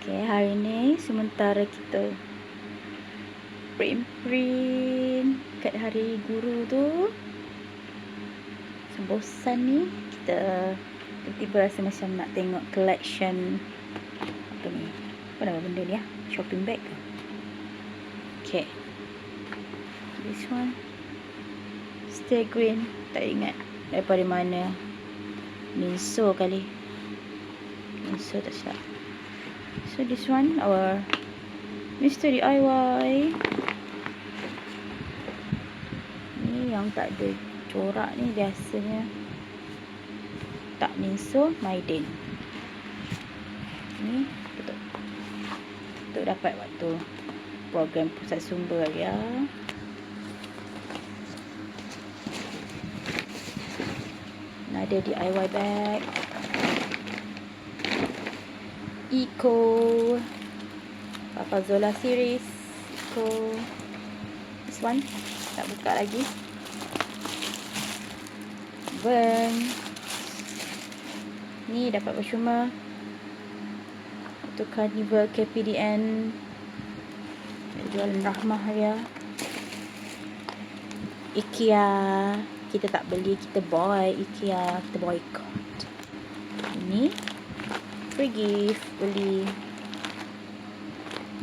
Okay, hari ni sementara kita print kat hari guru tu, bosan ni, kita tiba-tiba rasa macam nak tengok collection apa ni, apa nama benda ni shopping bag ke? Okay, this one stay green, tak ingat daripada mana, Minso kali, Minso tak silap. So this one our Mr. DIY ni, yang tak ada corak ni biasanya tak Minso, Maiden. Ni untuk dapat waktu program pusat sumber ya. Ada DIY bag Eco Papa Zola series Eco. This one tak buka lagi. Ni dapat percuma untuk Carnival KPDN, jualan rahmah ya. IKEA kita tak beli, kita buy IKEA, kita boycott. Ini free gift, beli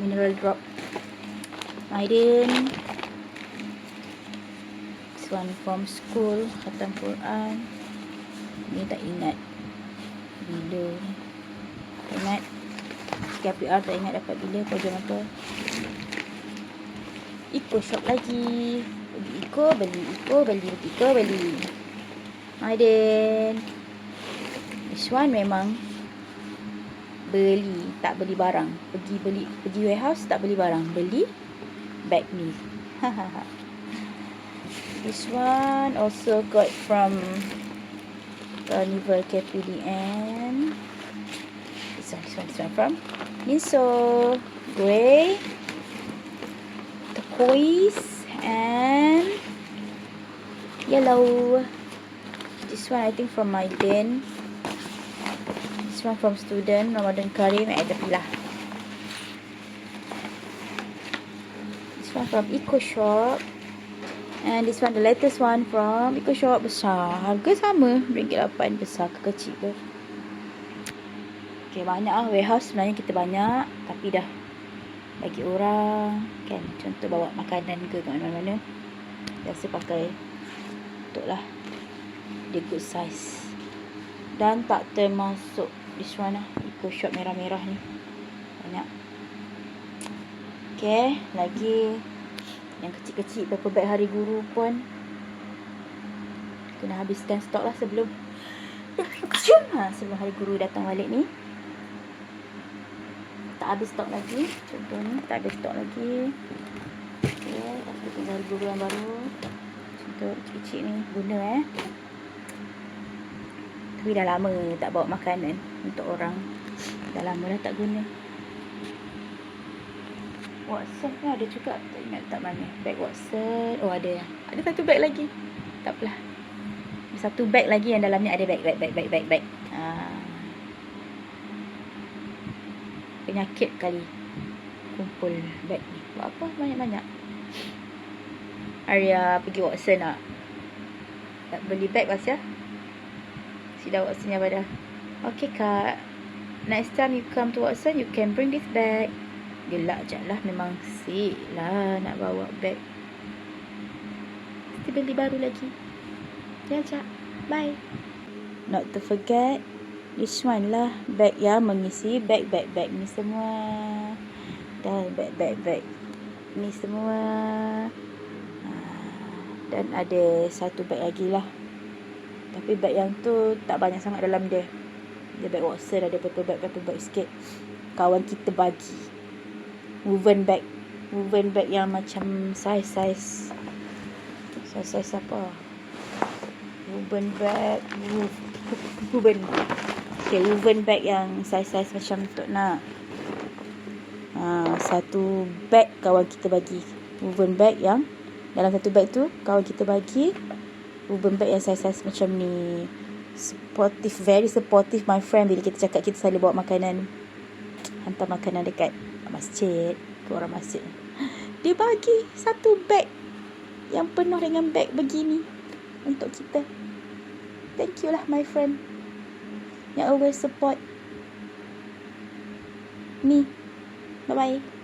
mineral drop Maiden. This one from school, khatam Quran. Ni tak ingat bila, tak ingat KPR, tak ingat dapat bila, program apa. Eco shop lagi, beli Maiden. This one memang beli, tak beli barang. Pergi warehouse, tak beli barang, beli bag ni. This one also got from Carnival KPDN. This one from Minso, grey, turquoise and yellow. This one I think from Maiden. This one from student, Ramadan Karim, Adapilah. This one from Eco Shop. And this one the latest one from Eco Shop, besar. Harga sama, RM8, besar ke kecil ke. Okay, banyak warehouse sebenarnya kita banyak, tapi dah bagi orang kan, contoh bawa makanan ke mana-mana, biasa pakai untuk lah, dia good size. Dan tak termasuk this one Eco Shop merah-merah ni, banyak. Okay, lagi yang kecil-kecil, paper bag hari guru pun kena habiskan stok lah sebelum sebelum hari guru datang balik ni. Tak habis stok lagi, contoh ni tak habis stok lagi. Okay, aku tunggu hari guru yang baru. Contoh kecil-kecil ni guna tapi dah lama tak bawa makanan untuk orang, dah lama dah tak guna. Watson pun ada juga, tak ingat tak mana. Bag Watson, oh ada satu bag lagi, tak apalah, satu bag lagi yang dalamnya ada bag. Penyakit kali kumpul bag ni. Buat apa banyak-banyak. Arya pergi Watson nak beli bag Asya. Sudah Watson yang pada. Okay kak, next time you come to Watson, you can bring this bag. Gelak je lah, memang sik lah nak bawa bag. Mesti beli baru lagi. Ya Cak, bye. Not to forget, this one lah, bag yang mengisi bag ni semua. Dan bag ni semua. Dan ada satu bag lagi lah, tapi bag yang tu tak banyak sangat dalam dia. Dia bag Watson, ada paper bag sikit. Kawan kita bagi woven bag yang macam size apa, woven bag yang size macam tu nak. Satu bag kawan kita bagi woven bag, yang dalam satu bag tu kawan kita bagi woven bag yang size macam ni. Supportive, very supportive my friend. Bila kita cakap kita selalu bawa makanan, hantar makanan dekat masjid, ke orang masjid. Dia bagi satu beg yang penuh dengan beg begini untuk kita. Thank you lah my friend yang always support me. Bye bye.